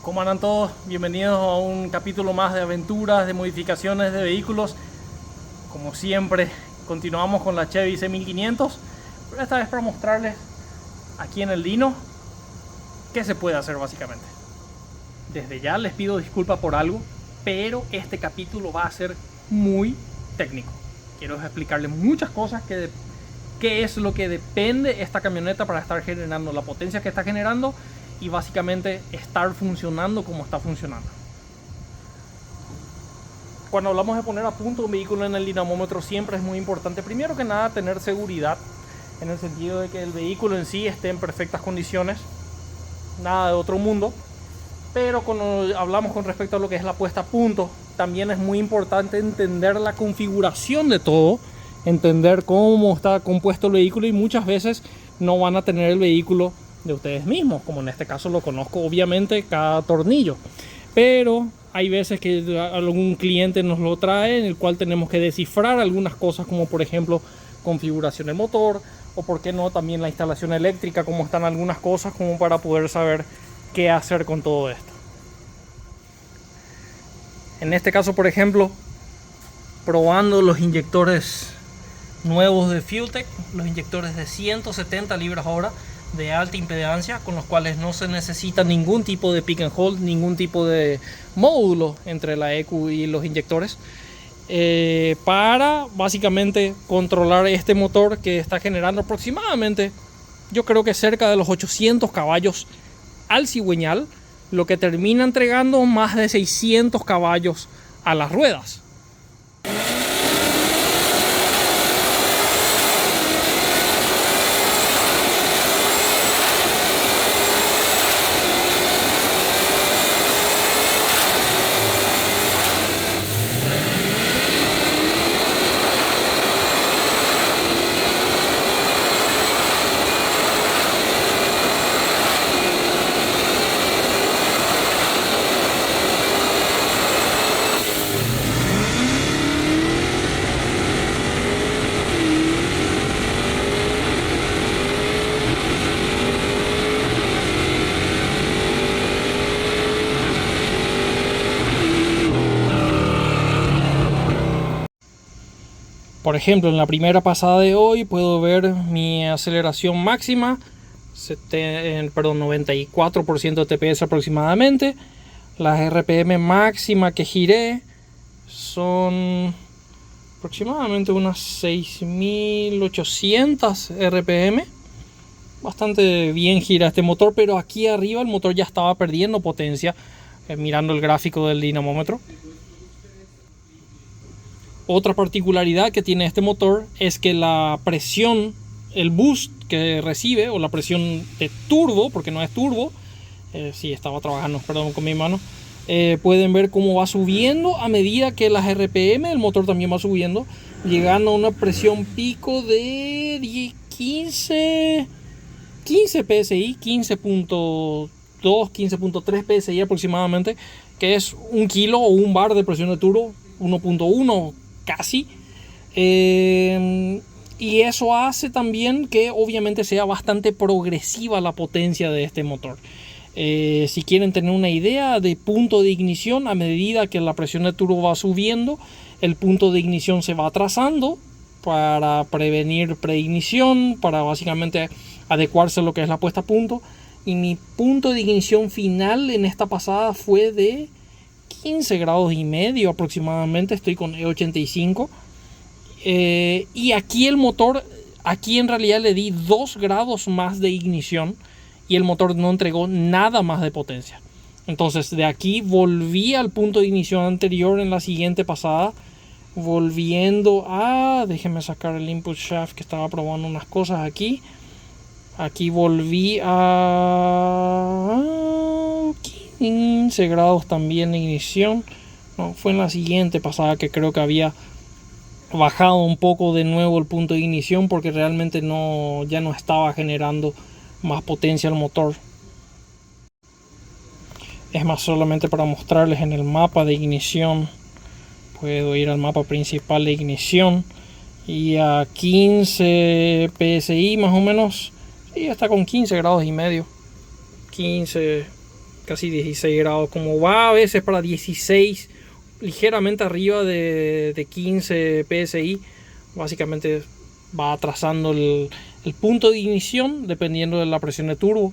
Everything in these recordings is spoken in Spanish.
¿Cómo andan todos? Bienvenidos a un capítulo más de aventuras, de modificaciones de vehículos. Como siempre, continuamos con la Chevy C1500, pero esta vez para mostrarles aquí en el Dino qué se puede hacer básicamente. Desde ya les pido disculpas por algo, pero este capítulo va a ser muy técnico. Quiero explicarles muchas cosas qué es lo que depende esta camioneta para estar generando la potencia que está generando y básicamente estar funcionando como está funcionando. Cuando hablamos de poner a punto un vehículo en el dinamómetro, siempre es muy importante, primero que nada, tener seguridad en el sentido de que el vehículo en sí esté en perfectas condiciones, nada de otro mundo. Pero cuando hablamos con respecto a lo que es la puesta a punto, también es muy importante entender la configuración de todo, entender cómo está compuesto el vehículo, y muchas veces no van a tener el vehículo de ustedes mismos, como en este caso lo conozco obviamente cada tornillo, pero hay veces que algún cliente nos lo trae en el cual tenemos que descifrar algunas cosas, como por ejemplo configuración del motor, o por qué no también la instalación eléctrica, como están algunas cosas, como para poder saber qué hacer con todo esto. En este caso, por ejemplo, probando los inyectores nuevos de Fueltech, los inyectores de 170 libras hora de alta impedancia, con los cuales no se necesita ningún tipo de pick and hold, ningún tipo de módulo entre la ECU y los inyectores, para básicamente controlar este motor que está generando aproximadamente, yo creo que cerca de los 800 caballos al cigüeñal, lo que termina entregando más de 600 caballos a las ruedas. Por ejemplo, en la primera pasada de hoy puedo ver mi aceleración máxima, 94% de TPS aproximadamente. Las RPM máxima que giré son aproximadamente unas 6800 RPM. Bastante bien gira este motor, pero aquí arriba el motor ya estaba perdiendo potencia, mirando el gráfico del dinamómetro. Otra particularidad que tiene este motor es que la presión, el boost que recibe, o la presión de turbo, porque no es turbo, sí, estaba trabajando, perdón, con mi mano, pueden ver cómo va subiendo a medida que las RPM, el motor también va subiendo, llegando a una presión pico de 15 PSI, 15.2, 15.3 PSI aproximadamente, que es un kilo o un bar de presión de turbo, 1.1 casi, y eso hace también que obviamente sea bastante progresiva la potencia de este motor. Si quieren tener una idea de punto de ignición, a medida que la presión de turbo va subiendo, el punto de ignición se va atrasando para prevenir preignición, para básicamente adecuarse a lo que es la puesta a punto. Y mi punto de ignición final en esta pasada fue de 15 grados y medio aproximadamente. Estoy con E85, y aquí el motor, aquí en realidad le di 2 grados más de ignición y el motor no entregó nada más de potencia. Entonces de aquí volví al punto de ignición anterior en la siguiente pasada, volviendo a, déjenme sacar el input shaft que estaba probando unas cosas aquí volví a 15 grados también de ignición. No, fue en la siguiente pasada que creo que había bajado un poco de nuevo el punto de ignición, porque realmente ya no estaba generando más potencia el motor. Es más, solamente para mostrarles en el mapa de ignición, puedo ir al mapa principal de ignición y a 15 PSI más o menos, sí, está con 15 grados y medio, 15 casi 16 grados, como va a veces para 16, ligeramente arriba de 15 psi, básicamente va atrasando el punto de ignición dependiendo de la presión de turbo.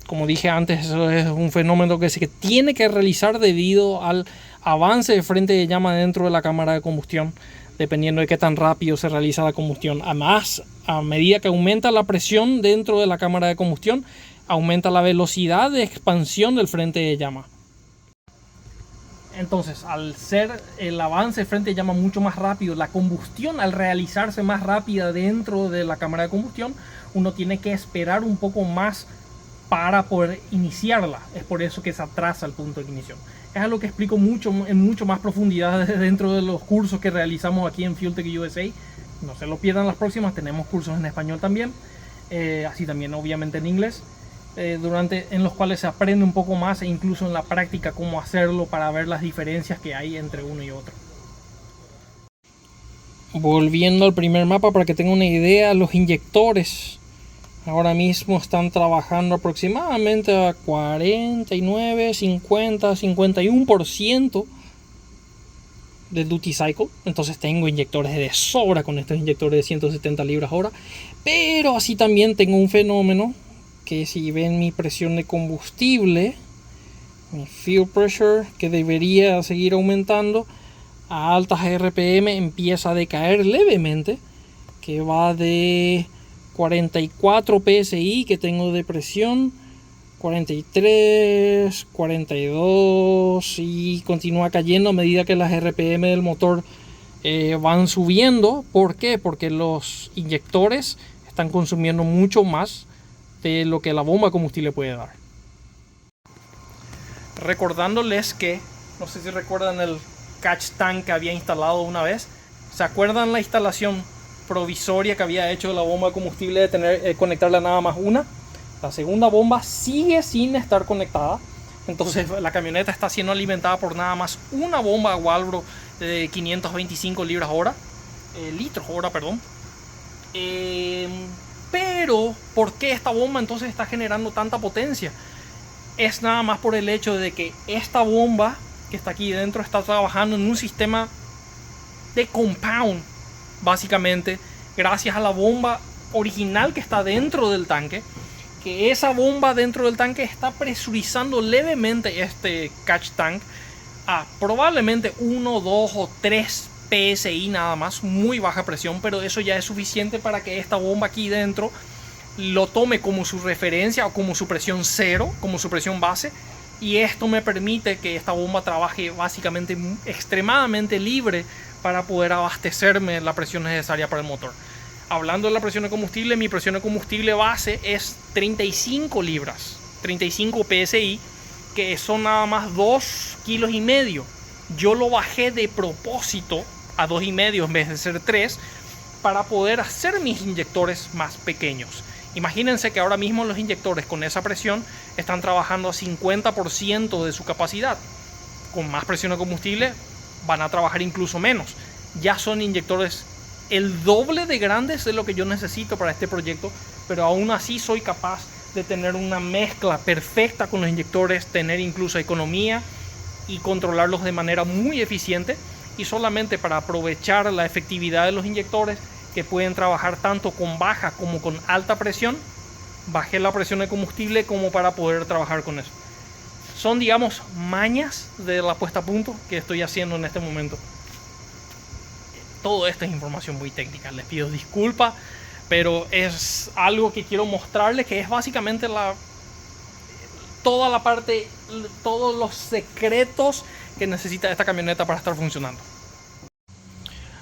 Como dije antes, eso es un fenómeno que se tiene que realizar debido al avance de frente de llama dentro de la cámara de combustión, dependiendo de qué tan rápido se realiza la combustión. Además, a medida que aumenta la presión dentro de la cámara de combustión, aumenta la velocidad de expansión del frente de llama. Entonces, al ser el avance de frente de llama mucho más rápido, la combustión al realizarse más rápida dentro de la cámara de combustión, uno tiene que esperar un poco más para poder iniciarla. Es por eso que se atrasa el punto de ignición. Es algo que explico en mucho más profundidad dentro de los cursos que realizamos aquí en Fuel Tech USA. No se lo pierdan las próximas, tenemos cursos en español también, así también obviamente en inglés, en los cuales se aprende un poco más e incluso en la práctica cómo hacerlo para ver las diferencias que hay entre uno y otro. Volviendo al primer mapa para que tengan una idea, los inyectores ahora mismo están trabajando aproximadamente a 49, 50, 51% de duty cycle. Entonces tengo inyectores de sobra con estos inyectores de 170 libras hora. Pero así también tengo un fenómeno que, si ven mi presión de combustible, mi fuel pressure, que debería seguir aumentando a altas RPM, empieza a decaer levemente, que va de 44 psi que tengo de presión, 43, 42 y continúa cayendo a medida que las RPM del motor van subiendo. ¿Por qué? Porque los inyectores están consumiendo mucho más de lo que la bomba de combustible puede dar. Recordándoles que, no sé si recuerdan el catch tank que había instalado una vez. ¿Se acuerdan la instalación provisoria que había hecho de la bomba de combustible de conectarla nada más una? La segunda bomba sigue sin estar conectada, entonces la camioneta está siendo alimentada por nada más una bomba Walbro de 525 litros hora, pero ¿por qué esta bomba entonces está generando tanta potencia? Es nada más por el hecho de que esta bomba que está aquí dentro está trabajando en un sistema de compound, básicamente gracias a la bomba original que está dentro del tanque, que esa bomba dentro del tanque está presurizando levemente este catch tank a probablemente 1, 2 o 3 psi nada más, muy baja presión, pero eso ya es suficiente para que esta bomba aquí dentro lo tome como su referencia o como su presión cero, como su presión base, y esto me permite que esta bomba trabaje básicamente extremadamente libre para poder abastecerme la presión necesaria para el motor. Hablando de la presión de combustible, mi presión de combustible base es 35 libras, 35 psi, que son nada más 2,5 kilos. Yo lo bajé de propósito a 2,5 en vez de ser 3 para poder hacer mis inyectores más pequeños. Imagínense que ahora mismo los inyectores con esa presión están trabajando a 50% de su capacidad. Con más presión de combustible van a trabajar incluso menos. Ya son inyectores el doble de grandes de lo que yo necesito para este proyecto, pero aún así soy capaz de tener una mezcla perfecta con los inyectores, tener incluso economía y controlarlos de manera muy eficiente, y solamente para aprovechar la efectividad de los inyectores, que pueden trabajar tanto con baja como con alta presión, bajé la presión de combustible como para poder trabajar con eso. Son, digamos, mañas de la puesta a punto que estoy haciendo en este momento. Todo esto es información muy técnica, les pido disculpas, pero es algo que quiero mostrarles, que es básicamente toda la parte, todos los secretos que necesita esta camioneta para estar funcionando.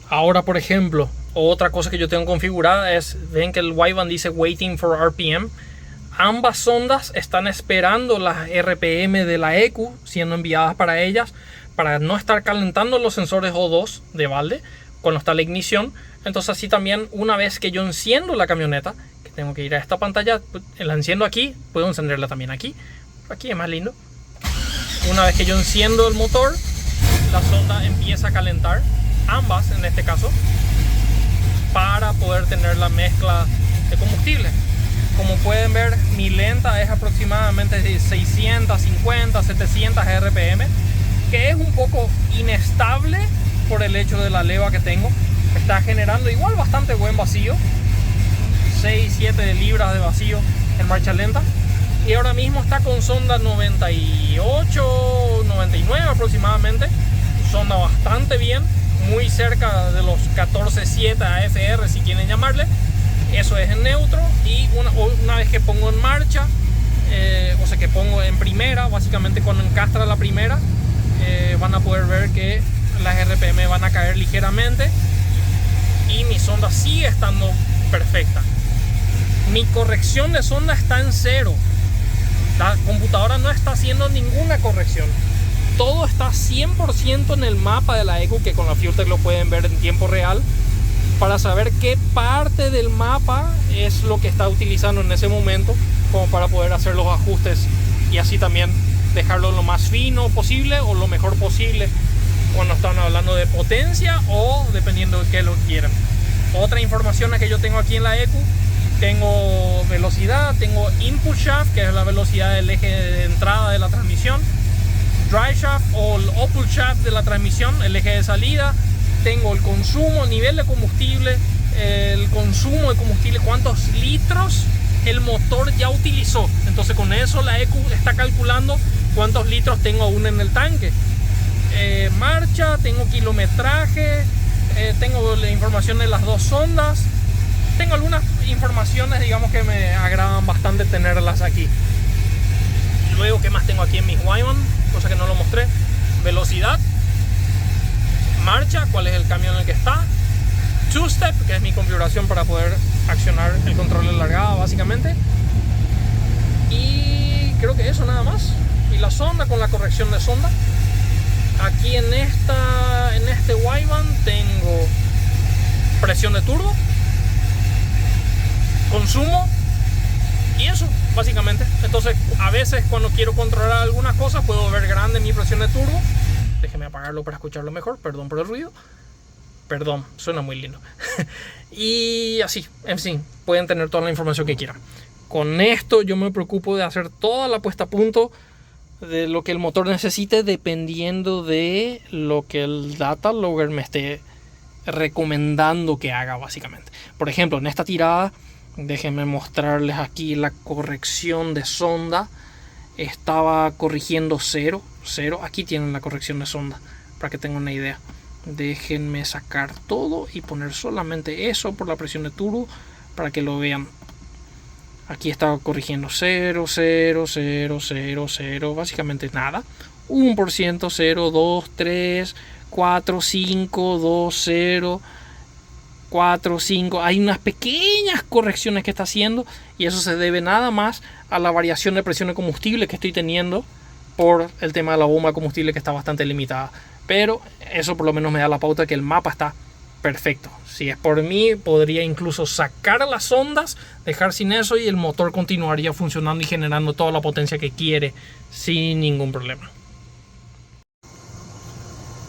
Ahora, por ejemplo, otra cosa que yo tengo configurada es, ven que el wideband dice waiting for RPM. Ambas sondas están esperando las RPM de la ECU siendo enviadas para ellas, para no estar calentando los sensores O2 de balde cuando está la ignición. Entonces así también, una vez que yo enciendo la camioneta, que tengo que ir a esta pantalla, la enciendo aquí, puedo encenderla también aquí. Aquí es más lindo. Una vez que yo enciendo el motor, la sonda empieza a calentar, ambas en este caso, para poder tener la mezcla de combustible. como pueden ver, mi lenta es aproximadamente de 650, 700 RPM, que es un poco inestable por el hecho de la leva que tengo. Está generando igual bastante buen vacío, 6-7 libras de vacío en marcha lenta. Y ahora mismo está con sonda 98, 99 aproximadamente. Sonda bastante bien, muy cerca de los 14.7 AFR si quieren llamarle. Eso es en neutro. Y una vez que pongo en marcha, o sea que pongo en primera, básicamente cuando encastra la primera, van a poder ver que las RPM van a caer ligeramente y mi sonda sigue estando perfecta. Mi corrección de sonda está en 0. La computadora no está haciendo ninguna corrección. Todo está 100% en el mapa de la ECU, que con la FuelTech lo pueden ver en tiempo real, para saber qué parte del mapa es lo que está utilizando en ese momento, como para poder hacer los ajustes y así también dejarlo lo más fino posible o lo mejor posible cuando están hablando de potencia o dependiendo de qué lo quieran. Otra información que yo tengo aquí en la ECU: tengo velocidad, tengo input shaft, que es la velocidad del eje de entrada de la transmisión, drive shaft o el output shaft de la transmisión, el eje de salida. Tengo el consumo, nivel de combustible, el consumo de combustible, cuántos litros el motor ya utilizó. Entonces con eso la ECU está calculando cuántos litros tengo aún en el tanque. Marcha, tengo kilometraje, tengo la información de las dos sondas. Tengo algunas informaciones, digamos, que me agradan bastante tenerlas aquí. Luego, ¿qué más tengo aquí en mis Wyman? Cosa que no lo mostré. Velocidad, marcha, cuál es el cambio en el que está, two-step, que es mi configuración para poder accionar el control de largada básicamente, y creo que eso nada más. Y la sonda con la corrección de sonda. Aquí en este Wyman tengo presión de turbo, consumo y eso básicamente. Entonces a veces cuando quiero controlar algunas cosas puedo ver grande mi presión de turbo. Déjeme apagarlo para escucharlo mejor, perdón por el ruido. Perdón, suena muy lindo. Y así, en fin, pueden tener toda la información que quieran. Con esto yo me preocupo de hacer toda la puesta a punto de lo que el motor necesite, dependiendo de lo que el data logger me esté recomendando que haga básicamente. Por ejemplo, en esta tirada, déjenme mostrarles aquí la corrección de sonda. Estaba corrigiendo 0. Aquí tienen la corrección de sonda para que tengan una idea. Déjenme sacar todo y poner solamente eso por la presión de turbo para que lo vean. Aquí estaba corrigiendo 0, 0, 0, 0, 0, básicamente nada. 1%, 0, 2, 3, 4, 5, 2, 0, 4, 5. Hay unas pequeñas correcciones que está haciendo y eso se debe nada más a la variación de presión de combustible que estoy teniendo por el tema de la bomba de combustible, que está bastante limitada. Pero eso por lo menos me da la pauta de que el mapa está perfecto. Si es por mí, podría incluso sacar las ondas, dejar sin eso y el motor continuaría funcionando y generando toda la potencia que quiere sin ningún problema.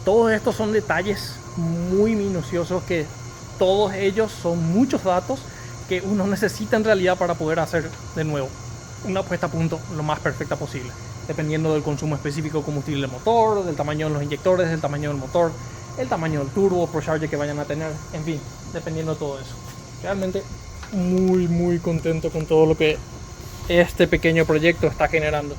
Todos estos son detalles muy minuciosos, que todos ellos son muchos datos que uno necesita en realidad para poder hacer de nuevo una puesta a punto lo más perfecta posible, dependiendo del consumo específico de combustible del motor, del tamaño de los inyectores, del tamaño del motor, el tamaño del turbo, ProCharger que vayan a tener, en fin, dependiendo de todo eso. Realmente muy contento con todo lo que este pequeño proyecto está generando.